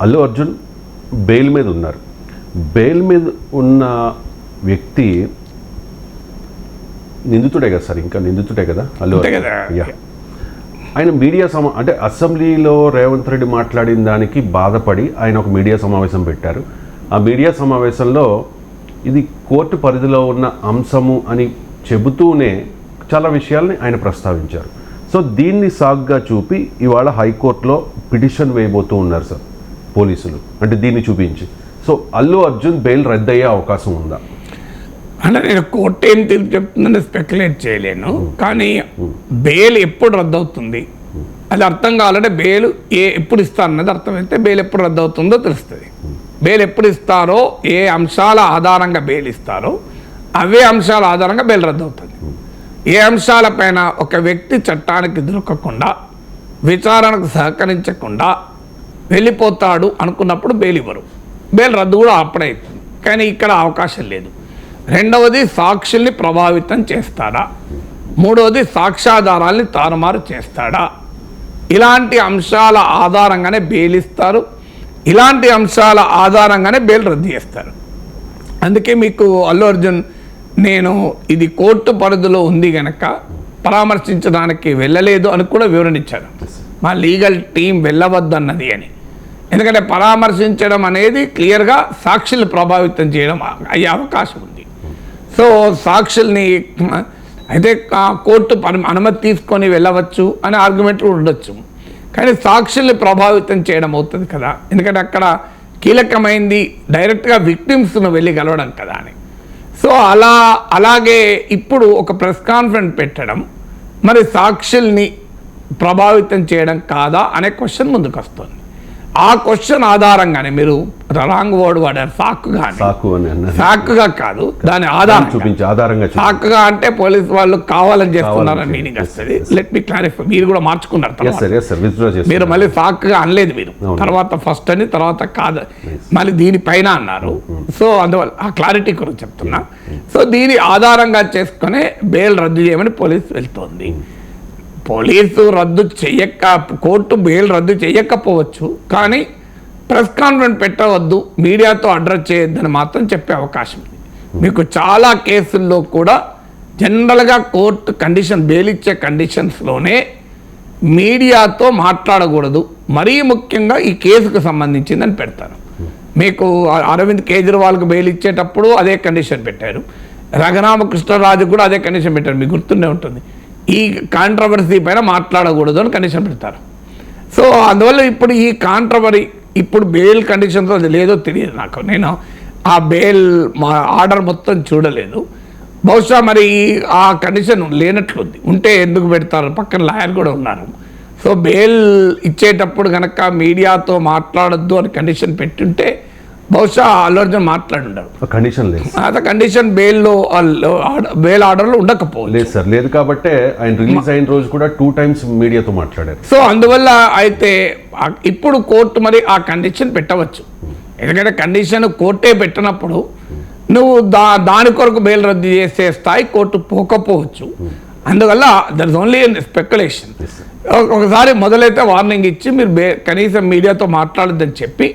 Allu Arjun bail మీద ఉన్నారు. Bail మీద ఉన్న వ్యక్తి నిందితుడే కదా సార్, ఇంకా నిందితుడే కదా అల్లు అర్జున్. ఆయన మీడియా అంటే అసెంబ్లీలో రేవంత్ రెడ్డి మాట్లాడిన దానికి బాధపడి ఆయన ఒక మీడియా సమావేశం పెట్టారు. ఆ మీడియా సమావేశంలో ఇది కోర్టు పరిధిలో ఉన్న అంశము అని చెబుతూనే చాలా విషయాల్ని ఆయన ప్రస్తావించారు. సో దీన్ని సాగ్గా చూపి ఇవాళ హైకోర్టులో పిటిషన్ వేయబోతూ ఉన్నారు సార్ పోలీసులు, అంటే దీన్ని చూపించి. సో అల్లు అర్జున్ బెయిల్ రద్దయ్యే అవకాశం ఉందా? అంటే నేను కోర్టు ఏం తీర్పు చెప్తుందని స్పెక్యులేట్ చేయలేను, కానీ బెయిల్ ఎప్పుడు రద్దవుతుంది అది అర్థం కావాలంటే బెయిల్ ఎప్పుడు ఇస్తారన్నది అర్థమైతే బెయిల్ ఎప్పుడు రద్దవుతుందో తెలుస్తుంది. బెయిల్ ఎప్పుడు ఇస్తారో, ఏ అంశాల ఆధారంగా బెయిల్ ఇస్తారో అవే అంశాల ఆధారంగా బెయిల్ రద్దవుతుంది. ఏ అంశాలపైన ఒక వ్యక్తి చట్టానికి దొరకకుండా విచారణకు సహకరించకుండా వెళ్ళిపోతాడు అనుకున్నప్పుడు బెయిల్ ఇవ్వరు, బెయిల్ రద్దు కూడా అప్పుడవుతుంది. కానీ ఇక్కడ అవకాశం లేదు. రెండవది సాక్షుల్ని ప్రభావితం చేస్తాడా, మూడవది సాక్ష్యాధారాల్ని తారుమారు చేస్తాడా, ఇలాంటి అంశాల ఆధారంగానే బెయిల్ ఇస్తారు, ఇలాంటి అంశాల ఆధారంగానే బెయిల్ రద్దు చేస్తారు. అందుకే మీకు అల్లు అర్జున్ నేను ఇది కోర్టు పరిధిలో ఉంది కనుక పరామర్శించడానికి వెళ్ళలేదు అని కూడా వివరణించారు. మా లీగల్ టీం వెళ్ళవద్దన్నది అని. ఎందుకంటే పరామర్శించడం అనేది క్లియర్గా సాక్షుల్ని ప్రభావితం చేయడం అయ్యే అవకాశం ఉంది. సో సాక్షుల్ని అయితే కోర్టు అనుమతి తీసుకొని వెళ్ళవచ్చు అనే ఆర్గ్యుమెంట్లు ఉండొచ్చు, కానీ సాక్షుల్ని ప్రభావితం చేయడం అవుతుంది కదా. ఎందుకంటే అక్కడ కీలకమైంది డైరెక్ట్గా విక్టిమ్స్ను వెళ్ళి కలవడం కదా అని. సో అలాగే ఇప్పుడు ఒక ప్రెస్ కాన్ఫరెన్స్ పెట్టడం మరి సాక్షుల్ని ప్రభావితం చేయడం కాదా అనే క్వశ్చన్ ముందుకు వస్తుంది. ఆ క్వశ్చన్ ఆధారంగానే మీరు రాంగ్ వర్డ్ వాడారు, సాకుగా కాదు, దాని ఆధారంగా. సాకుగా అంటే పోలీసు వాళ్ళు కావాలని చేస్తున్నారని మీనింగ్ వస్తుంది. లెట్ మీ క్లారిఫై, మీరు కూడా మార్చుకున్నారు. మీరు మళ్ళీ సాకుగా అనలేదు, మీరు తర్వాత ఫస్ట్ అని తర్వాత కాదు మళ్ళీ దీనిపైన అన్నారు. సో అందువల్ల ఆ క్లారిటీ గురించి చెప్తున్నా. సో దీని ఆధారంగా చేసుకునే బెయిల్ రద్దు చేయమని పోలీసు వెళ్తోంది. పోలీసు రద్దు కోర్టు బెయిల్ రద్దు చేయకపోవచ్చు, కానీ ప్రెస్ కాన్ఫరెన్స్ పెట్టవద్దు, మీడియాతో అడ్రస్ చేయొద్దని మాత్రం చెప్పే అవకాశం ఉంది. మీకు చాలా కేసుల్లో కూడా జనరల్గా కోర్టు కండిషన్ బెయిల్ ఇచ్చే కండిషన్స్లోనే మీడియాతో మాట్లాడకూడదు, మరీ ముఖ్యంగా ఈ కేసుకు సంబంధించిందని పెడతారు. మీకు అరవింద్ కేజ్రీవాల్కి బెయిల్ ఇచ్చేటప్పుడు అదే కండిషన్ పెట్టారు, రఘురామకృష్ణరాజు కూడా అదే కండిషన్ పెట్టారు, మీకు గుర్తుండే ఉంటుంది. ఈ కాంట్రవర్సీ పైన మాట్లాడకూడదు అని కండిషన్ పెడతారు. సో అందువల్ల ఇప్పుడు ఈ కాంట్రవరీ ఇప్పుడు బెయిల్ కండిషన్తో అది లేదో తెలియదు నాకు, నేను ఆ బెయిల్ ఆర్డర్ మొత్తం చూడలేదు. బహుశా మరి ఆ కండిషన్ లేనట్లుంది, ఉంటే ఎందుకు పెడతారు, పక్కన లాయర్ కూడా ఉన్నారు. సో బెయిల్ ఇచ్చేటప్పుడు కనుక మీడియాతో మాట్లాడొద్దు అని కండిషన్ పెట్టుంటే బహుశా అల్లు అర్జున్ మాట్లాడుంటారు. కండిషన్ లేదు, కండిషన్ బెయిల్ ఆర్డర్లో ఉండకపోవచ్చు. లేదు సార్, లేదు కాబట్టి ఆయన రిలీజ్ అయిన రోజు కూడా 2 times మీడియాతో మాట్లాడారు. సో అందువల్ల అయితే ఇప్పుడు కోర్టు మరి ఆ కండిషన్ పెట్టవచ్చు. ఎందుకంటే కండిషన్ కోర్టే పెట్టినప్పుడు నువ్వు దాని కొరకు బెయిల్ రద్దు చేసే స్థాయి కోర్టు పోకపోవచ్చు. అందువల్ల దర్ ఇస్ ఓన్లీ స్పెక్యులేషన్. ఒకసారి మొదలైతే వార్నింగ్ ఇచ్చి మీరు కనీసం మీడియాతో మాట్లాడొద్దని చెప్పి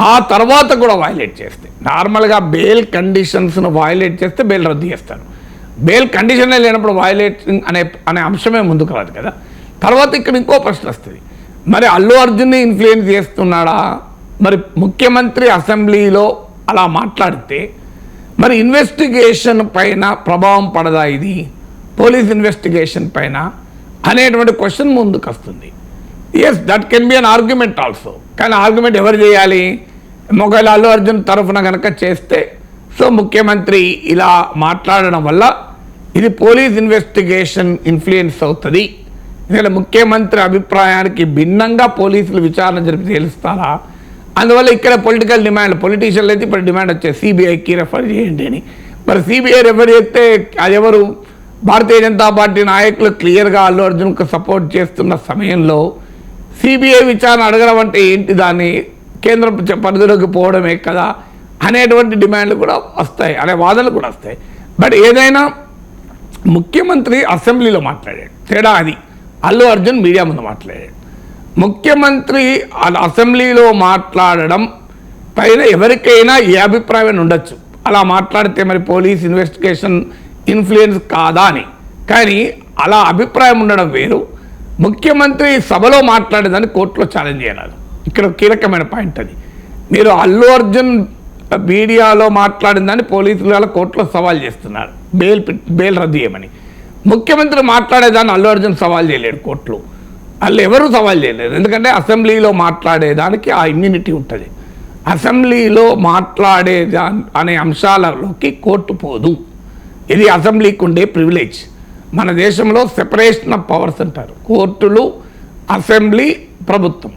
ఆ తర్వాత కూడా వైలేట్ చేస్తే, నార్మల్గా బెయిల్ కండిషన్స్ను వైలేట్ చేస్తే బెయిల్ రద్దు చేస్తారు. బెయిల్ కండిషనే లేనప్పుడు వైలేటింగ్ అనే అంశమే ముందుకు రాదు కదా. తర్వాత ఇక్కడ ఇంకో ప్రశ్న వస్తుంది, మరి అల్లు అర్జున్ని ఇన్ఫ్లుయెన్స్ చేస్తున్నాడా? మరి ముఖ్యమంత్రి అసెంబ్లీలో అలా మాట్లాడితే మరి ఇన్వెస్టిగేషన్ పైన ప్రభావం పడదా, ఇది పోలీస్ ఇన్వెస్టిగేషన్ పైన అనేటువంటి క్వశ్చన్ ముందుకు వస్తుంది. Yes, that can be an argument also. కానీ ఆర్గ్యుమెంట్ ఎవరు చేయాలి? ఒకవేళ అల్లు అర్జున్ తరఫున కనుక చేస్తే, సో ముఖ్యమంత్రి ఇలా మాట్లాడడం వల్ల ఇది పోలీస్ ఇన్వెస్టిగేషన్ ఇన్ఫ్లుయెన్స్ అవుతుంది, ఎందుకంటే ముఖ్యమంత్రి అభిప్రాయానికి భిన్నంగా పోలీసులు విచారణ జరిపి తేలుస్తారా? అందువల్ల ఇక్కడ పొలిటికల్ డిమాండ్, పొలిటీషియన్లు అయితే ఇప్పుడు డిమాండ్ వచ్చాయి సిబిఐకి రెఫర్ చేయండి అని. మరి సిబిఐ రెఫర్ చేస్తే అది ఎవరు? భారతీయ జనతా పార్టీ నాయకులు క్లియర్గా అల్లు అర్జున్కు సపోర్ట్ చేస్తున్న సమయంలో సిబిఐ విచారణ అడగడం అంటే ఏంటి, దాన్ని కేంద్ర పరిధిలోకి పోవడమే కదా అనేటువంటి డిమాండ్లు కూడా వస్తాయి, అనే వాదనలు కూడా వస్తాయి. బట్ ఏదైనా ముఖ్యమంత్రి అసెంబ్లీలో మాట్లాడాడు, తేడా అది. అల్లు అర్జున్ మీడియా ముందు మాట్లాడాడు. ముఖ్యమంత్రి అసెంబ్లీలో మాట్లాడడం పైన ఎవరికైనా ఏ అభిప్రాయం ఉండొచ్చు, అలా మాట్లాడితే మరి పోలీస్ ఇన్వెస్టిగేషన్ ఇన్ఫ్లుయెన్స్ కాదా అని. కానీ అలా అభిప్రాయం ఉండడం వేరు, ముఖ్యమంత్రి సభలో మాట్లాడేదాన్ని కోర్టులో ఛాలెంజ్ చేయాలి. ఇక్కడ కీలకమైన పాయింట్ అది. మీరు అల్లు అర్జున్ మీడియాలో మాట్లాడిన దాన్ని పోలీసులు వాళ్ళ కోర్టులో సవాల్ చేస్తున్నారు, బెయిల్ రద్దు చేయమని. ముఖ్యమంత్రి మాట్లాడేదాన్ని అల్లు అర్జున్ సవాల్ చేయలేడు కోర్టులో, వాళ్ళు ఎవరూ సవాల్ చేయలేరు. ఎందుకంటే అసెంబ్లీలో మాట్లాడేదానికి ఆ ఇమ్యూనిటీ ఉంటుంది. అసెంబ్లీలో మాట్లాడేదా అనే అంశాలలోకి కోర్టు పోదు. ఇది అసెంబ్లీకి ఉండే ప్రివిలేజ్. మన దేశంలో సెపరేషన్ ఆఫ్ పవర్స్ అంటారు, కోర్టులు, అసెంబ్లీ, ప్రభుత్వం.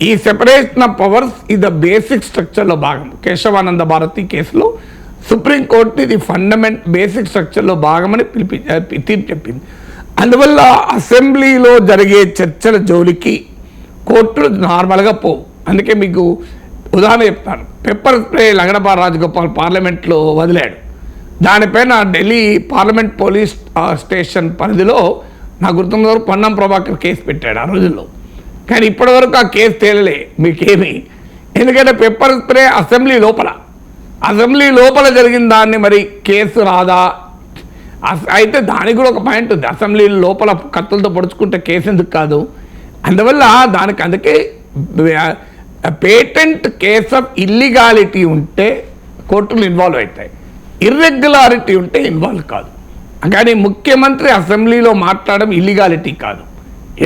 ఈ సెపరేషన్ ఆఫ్ పవర్స్ ఇది బేసిక్ స్ట్రక్చర్లో భాగం. కేశవానంద భారతి కేసులో సుప్రీంకోర్టు ఇది బేసిక్ స్ట్రక్చర్లో భాగమని తీర్పు చెప్పింది. అందువల్ల అసెంబ్లీలో జరిగే చర్చల జోలికి కోర్టులు నార్మల్గా పోవు. అందుకే మీకు ఉదాహరణ చెప్తాను. పెప్పర్ స్ప్రే లగడపాటి రాజగోపాల్ పార్లమెంట్లో వదిలాడు. దానిపైన ఢిల్లీ పార్లమెంట్ పోలీస్ స్టేషన్ పరిధిలో నాకు గుర్తున్న వరకు పొన్నం ప్రభాకర్ కేసు పెట్టాడు ఆ రోజుల్లో. కానీ ఇప్పటివరకు ఆ కేసు తేలలే మీకేమి. ఎందుకంటే పెప్పర్ స్ప్రే అసెంబ్లీ లోపల జరిగిన దాన్ని మరి కేసు రాదా? అయితే దానికి కూడా ఒక పాయింట్ ఉంది. అసెంబ్లీ లోపల కత్తులతో పొడుచుకుంటే కేసు ఎందుకు కాదు? అందువల్ల అందుకే పేటెంట్ కేస్ ఆఫ్ ఇల్లీగాలిటీ ఉంటే కోర్టులు ఇన్వాల్వ్ అవుతాయి, ఇర్రెగ్యులారిటీ ఉంటే ఇన్వాల్వ్ కాదు. కానీ ముఖ్యమంత్రి అసెంబ్లీలో మాట్లాడడం ఇల్లీగాలిటీ కాదు.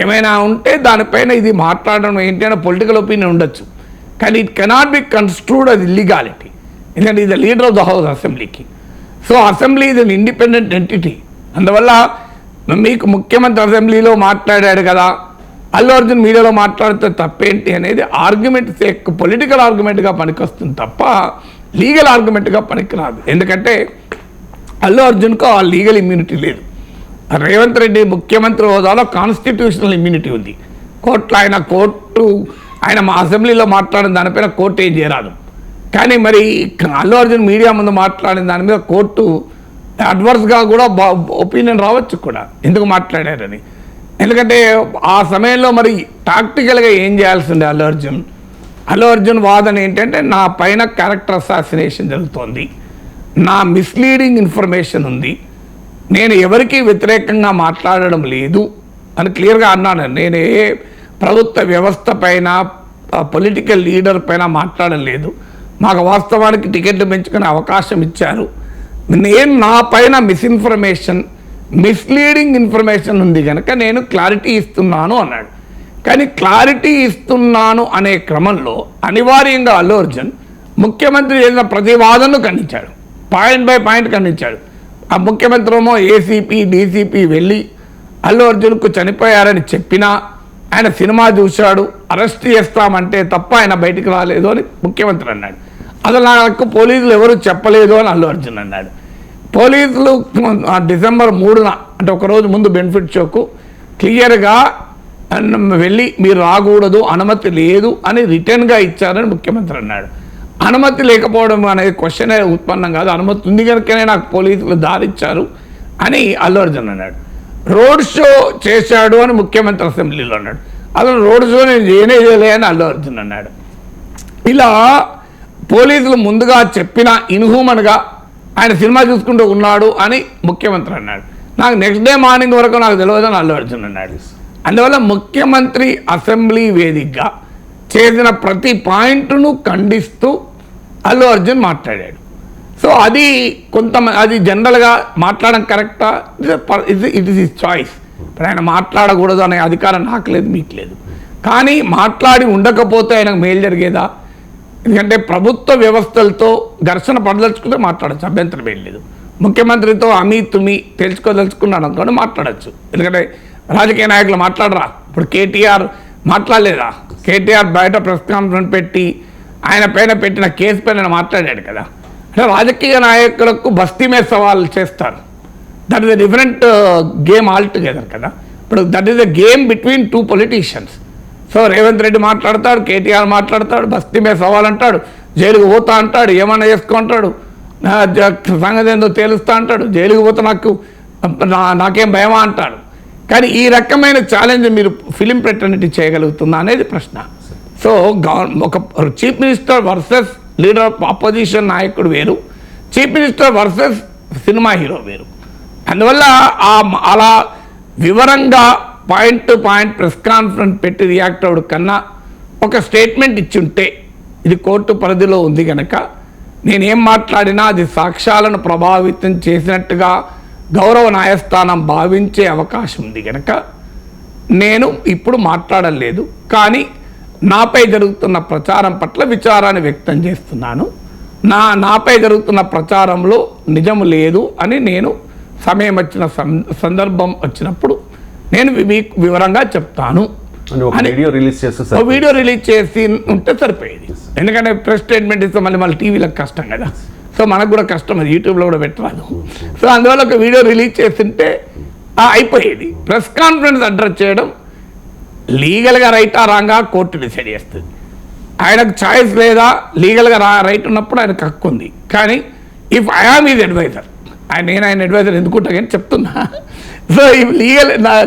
ఏమైనా ఉంటే దానిపైన ఇది మాట్లాడడం ఏంటి అనే పొలిటికల్ ఒపీనియన్ ఉండొచ్చు, కానీ ఇట్ కెనాట్ బి కన్స్ట్రూడ్ అది ఇల్లీగాలిటీ. ఎందుకంటే ఇది లీడర్ ఆఫ్ ద హౌస్ అసెంబ్లీకి. సో అసెంబ్లీ ఇది ఇండిపెండెంట్ ఎంటిటీ. అందువల్ల మీకు ముఖ్యమంత్రి అసెంబ్లీలో మాట్లాడాడు కదా, అల్లు అర్జున్ మీడియాలో మాట్లాడితే తప్పేంటి అనేది ఆర్గ్యుమెంట్ పొలిటికల్ ఆర్గ్యుమెంట్గా పనికొస్తుంది తప్ప లీగల్ ఆర్గ్యుమెంట్గా పనికిరాదు. ఎందుకంటే అల్లు అర్జున్కు ఆ లీగల్ ఇమ్యూనిటీ లేదు. రేవంత్ రెడ్డి ముఖ్యమంత్రి హోదాలో కాన్స్టిట్యూషనల్ ఇమ్యూనిటీ ఉంది. ఆయన మా అసెంబ్లీలో మాట్లాడిన దానిపైన కోర్టు ఏం చేయరాదు. కానీ మరి అల్లు అర్జున్ మీడియా ముందు మాట్లాడిన దాని మీద కోర్టు అడ్వర్స్గా కూడా ఒపీనియన్ రావచ్చు కూడా, ఎందుకు మాట్లాడారని. ఎందుకంటే ఆ సమయంలో మరి టాక్టికల్గా ఏం చేయాల్సిందే అల్లు అర్జున్ వాదన ఏంటంటే నా పైన క్యారెక్టర్ అసాసినేషన్ జరుగుతోంది, నా మిస్లీడింగ్ ఇన్ఫర్మేషన్ ఉంది, నేను ఎవరికీ వ్యతిరేకంగా మాట్లాడడం లేదు అని క్లియర్గా అన్నాను. నేను ఏ ప్రభుత్వ వ్యవస్థ పైన పొలిటికల్ లీడర్ పైన మాట్లాడడం లేదు, మాకు వాస్తవానికి టికెట్లు పెంచుకునే అవకాశం ఇచ్చారు, నేను నా పైన మిస్లీడింగ్ ఇన్ఫర్మేషన్ ఉంది కనుక నేను క్లారిటీ ఇస్తున్నాను అన్నాడు. కానీ క్లారిటీ ఇస్తున్నాను అనే క్రమంలో అనివార్యంగా అల్లు అర్జున్ ముఖ్యమంత్రి చేసిన ప్రతివాదనను ఖండించాడు, పాయింట్ బై పాయింట్ ఖండించాడు. ఆ ముఖ్యమంత్రి ఏమో ఏసీపీ డీసీపీ వెళ్ళి అల్లు అర్జున్కు చనిపోయారని చెప్పినా ఆయన సినిమా చూశాడు, అరెస్ట్ చేస్తామంటే తప్ప ఆయన బయటికి రాలేదు అని ముఖ్యమంత్రి అన్నాడు. అసలు నాకు పోలీసులు ఎవరు చెప్పలేదు అని అల్లు అర్జున్ అన్నాడు. పోలీసులు డిసెంబర్ 3న అంటే ఒకరోజు ముందు బెనిఫిట్ షోకు క్లియర్గా వెళ్ళి మీరు రాకూడదు, అనుమతి లేదు అని రిటర్న్గా ఇచ్చారని ముఖ్యమంత్రి అన్నాడు. అనుమతి లేకపోవడం అనేది క్వశ్చన్ ఉత్పన్నం కాదు, అనుమతి ఉంది కనుకనే నాకు పోలీసులు దారిచ్చారు అని అల్లు అర్జున్ అన్నాడు. రోడ్ షో చేశాడు అని ముఖ్యమంత్రి అసెంబ్లీలో అన్నాడు. అసలు రోడ్ షో నేను చేయలే అని అల్లు అర్జున్ అన్నాడు. ఇలా పోలీసులు ముందుగా చెప్పిన ఇన్హ్యూమన్గా ఆయన సినిమా చూసుకుంటూ ఉన్నాడు అని ముఖ్యమంత్రి అన్నాడు. నాకు నెక్స్ట్ డే మార్నింగ్ వరకు నాకు తెలియదని అల్లు అర్జున్ అన్నాడు. అందువల్ల ముఖ్యమంత్రి అసెంబ్లీ వేదికగా చేసిన ప్రతి పాయింట్ను ఖండిస్తూ అల్లు అర్జున్ మాట్లాడాడు. సో అది జనరల్గా మాట్లాడడం కరెక్టా? It is his choice. ఇప్పుడు ఆయన మాట్లాడకూడదు అనే అధికారం నాకు లేదు, మీకు లేదు. కానీ మాట్లాడి ఉండకపోతే ఆయనకు మేలు జరిగేదా? ఎందుకంటే ప్రభుత్వ వ్యవస్థలతో ఘర్షణ పడదలుచుకుంటే మాట్లాడచ్చు, అభ్యంతరం ఏం లేదు. ముఖ్యమంత్రితో తుమి తెలుసుకోదలుచుకున్నాడు అనుకోండి మాట్లాడచ్చు. ఎందుకంటే రాజకీయ నాయకులు మాట్లాడరా? ఇప్పుడు కేటీఆర్ మాట్లాడలేదా? కేటీఆర్ బయట ప్రెస్ కాన్ఫరెన్స్ పెట్టి ఆయన పైన పెట్టిన కేసు పైన మాట్లాడాడు కదా. అంటే రాజకీయ నాయకులకు బస్తీ మీద సవాళ్ళు చేస్తారు. That is a different game all together కదా. ఇప్పుడు that is a game between two politicians. So Revanth Reddy మాట్లాడతాడు, కేటీఆర్ మాట్లాడతాడు, బస్తీ మీద సవాల్ అంటాడు, జైలుకు పోతా అంటాడు, ఏమన్నా చేసుకుంటాడు, సంగతి ఏందో తేలుస్తా అంటాడు, జైలుకు పోతే నాకేం భయమా అంటాడు. కానీ ఈ రకమైన ఛాలెంజ్ మీరు ఫిలిం ఫ్రెటర్నిటీ చేయగలుగుతుందా అనేది ప్రశ్న. సో ఒక chief minister versus leader of opposition నాయకుడు వేరు, chief minister versus cinema hero వేరు. అందువల్ల అలా వివరంగా point to point press conference పెట్టి రియాక్ట్ అవ్వడు కన్నా ఒక స్టేట్మెంట్ ఇచ్చుంటే ఇది కోర్టు పరిధిలో ఉంది కనుక నేనేం మాట్లాడినా అది సాక్ష్యాలను ప్రభావితం చేసినట్టుగా గౌరవ న్యాయస్థానం భావించే అవకాశం ఉంది కనుక నేను ఇప్పుడు మాట్లాడలేదు. కానీ నాపై జరుగుతున్న ప్రచారం పట్ల విచారాన్ని వ్యక్తం చేస్తున్నాను. నాపై జరుగుతున్న ప్రచారంలో నిజం లేదు అని నేను సమయం వచ్చిన సందర్భం వచ్చినప్పుడు నేను మీకు వివరంగా చెప్తాను. వీడియో రిలీజ్ చేసి ఉంటే సరిపోయేది. ఎందుకంటే ప్రెస్ స్టేట్మెంట్ ఇస్తే మళ్ళీ టీవీలకు కష్టం కదా. సో మనకు కూడా కష్టం, అది యూట్యూబ్లో కూడా పెట్టరాదు. సో అందువల్ల ఒక వీడియో రిలీజ్ చేస్తుంటే అయిపోయేది. ప్రెస్ కాన్ఫరెన్స్ అడ్రస్ చేయడం లీగల్గా రైటా రాంగా కోర్టు డిసైడ్ చేస్తుంది. ఆయనకు ఛాయిస్ లేదా, లీగల్గా రైట్ ఉన్నప్పుడు ఆయనకు హక్కు ఉంది. కానీ if I am is advisor, నేను ఆయన అడ్వైజర్ ఎందుకుంటా కానీ చెప్తున్నా. సో ఈ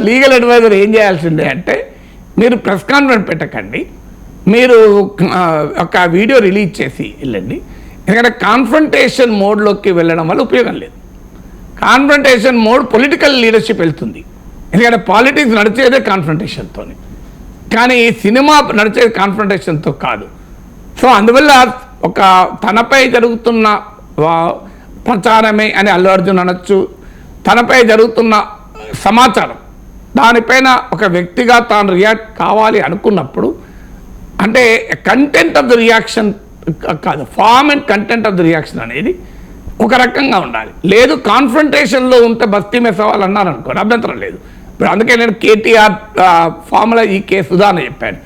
లీగల్ అడ్వైజర్ ఏం చేయాల్సిందే అంటే మీరు ప్రెస్ కాన్ఫరెన్స్ పెట్టకండి, మీరు ఒక వీడియో రిలీజ్ చేసి వెళ్ళండి. ఎందుకంటే కాన్ఫ్రంటేషన్ మోడ్లోకి వెళ్ళడం వల్ల ఉపయోగం లేదు. కాన్ఫ్రంటేషన్ మోడ్ పొలిటికల్ లీడర్షిప్ వెళ్తుంది. ఎందుకంటే పాలిటిక్స్ నడిచేదే కాన్ఫ్రంటేషన్తో, కానీ సినిమా నడిచేది కాన్ఫ్రంటేషన్తో కాదు. సో అందువల్ల ఒక తనపై జరుగుతున్న ప్రచారమే అని అల్లు అర్జున్ అనొచ్చు, తనపై జరుగుతున్న సమాచారం దానిపైన ఒక వ్యక్తిగా తాను రియాక్ట్ కావాలి అనుకున్నప్పుడు అంటే కంటెంట్ ఆఫ్ ద రియాక్షన్ కాదు, form and content of the reaction అనేది ఒక రకంగా ఉండాలి. లేదు కాన్ఫ్రంటేషన్లో ఉంటే బస్తీ మెసవాళ్ళు అన్నారు అనుకోండి, అభ్యంతరం లేదు. ఇప్పుడు అందుకే నేను కేటీఆర్ ఫార్ములా ఈ కేసు ఉదాహరణ చెప్పాను.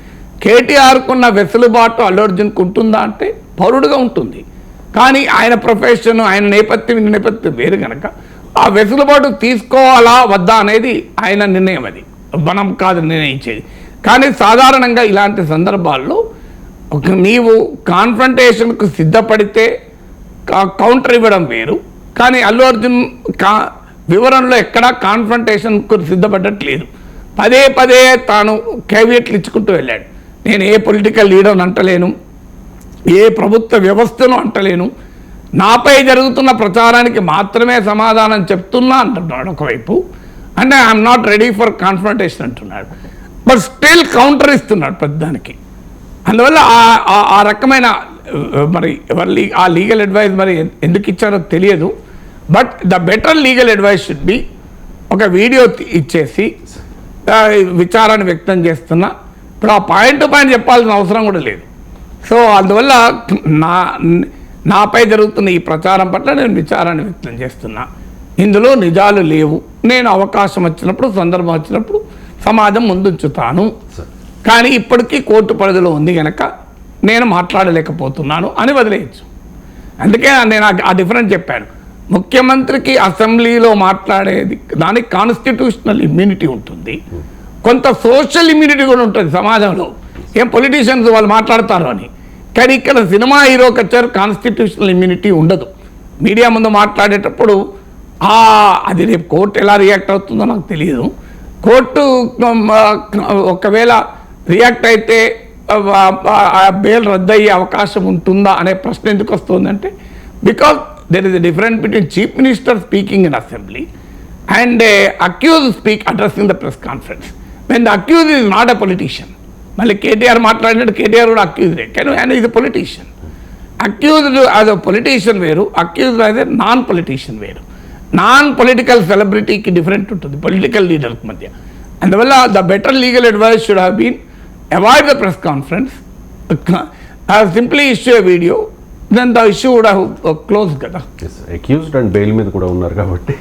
కేటీఆర్కున్న వెసులుబాటు అల్లు అర్జున్కు ఉంటుందా అంటే పౌరుడుగా ఉంటుంది. కానీ ఆయన ప్రొఫెషన్, ఆయన నేపథ్యం వేరు కనుక ఆ వెసులుబాటు తీసుకోవాలా వద్దా అనేది ఆయన నిర్ణయం, అది మనం కాదు నిర్ణయించేది. కానీ సాధారణంగా ఇలాంటి సందర్భాల్లో నీవు కాన్ఫ్రంటేషన్కు సిద్ధపడితే కౌంటర్ ఇవ్వడం వేరు. కానీ అల్లు అర్జున్ వివరణలో ఎక్కడా కాన్ఫ్రంటేషన్కు సిద్ధపడట్లేదు. పదే తాను కేవియట్లు ఇచ్చుకుంటూ వెళ్ళాడు. నేను ఏ పొలిటికల్ లీడర్ని అంటలేను, ఏ ప్రభుత్వ వ్యవస్థను అంటలేను, నాపై జరుగుతున్న ప్రచారానికి మాత్రమే సమాధానం చెప్తున్నా అంటున్నాడు ఒకవైపు. అంటే I'm not ready for confrontation అంటున్నాడు. బట్ స్టిల్ కౌంటర్ ఇస్తున్నాడు పెద్దానికి. అందువల్ల ఆ రకమైన మరి ఆ లీగల్ అడ్వైస్ మరి ఎందుకు ఇచ్చారో తెలియదు. But the better legal advice should be ఒక వీడియో ఇచ్చేసి విచారాన్ని వ్యక్తం చేస్తున్నా. ఇప్పుడు ఆ పాయింట్ టు పాయింట్ చెప్పాల్సిన అవసరం కూడా లేదు. సో అందువల్ల నాపై జరుగుతున్న ఈ ప్రచారం పట్ల నేను విచారాన్ని వ్యక్తం చేస్తున్నా. ఇందులో నిజాలు లేవు. నేను అవకాశం వచ్చినప్పుడు, సందర్భం వచ్చినప్పుడు సమాజం ముందుంచుతాను. కానీ ఇప్పటికీ కోర్టు పరిధిలో ఉంది కనుక నేను మాట్లాడలేకపోతున్నాను అని వదిలేయచ్చు. అందుకే నేను ఆ డిఫరెన్స్ చెప్పాను. ముఖ్యమంత్రికి అసెంబ్లీలో మాట్లాడేది దానికి కాన్స్టిట్యూషనల్ ఇమ్యూనిటీ ఉంటుంది, కొంత సోషల్ ఇమ్యూనిటీ కూడా ఉంటుంది సమాజంలో. ఏం పొలిటీషియన్స్ వాళ్ళు మాట్లాడతారు అని. కానీ ఇక్కడ సినిమా హీరోకి వచ్చారు కాన్స్టిట్యూషనల్ ఇమ్యూనిటీ ఉండదు. మీడియా ముందు మాట్లాడేటప్పుడు అది రేపు కోర్టు ఎలా రియాక్ట్ అవుతుందో నాకు తెలియదు. కోర్టు ఒకవేళ రియాక్ట్ అయితే బెయిల్ రద్దయ్యే అవకాశం ఉంటుందా అనే ప్రశ్న ఎందుకు వస్తుందంటే because there is a difference between chief minister speaking in assembly and accused addressing the press conference when the accused is not a politician. మళ్ళీ కేటీఆర్ మాట్లాడినట్టు కేటీఆర్ కూడా అక్యూజ్డే, కానీ ఆయన is a politician. Accused as a politician వేరు, accused as a non politician వేరు. Non political సెలబ్రిటీకి different ఉంటుంది పొలిటికల్ లీడర్కి మధ్య. అందువల్ల the better legal advice should have been avoid the press conference, simply issue a video, then the issue would have close కదా. Accused and bail మీద కూడా ఉన్నారు కాబట్టి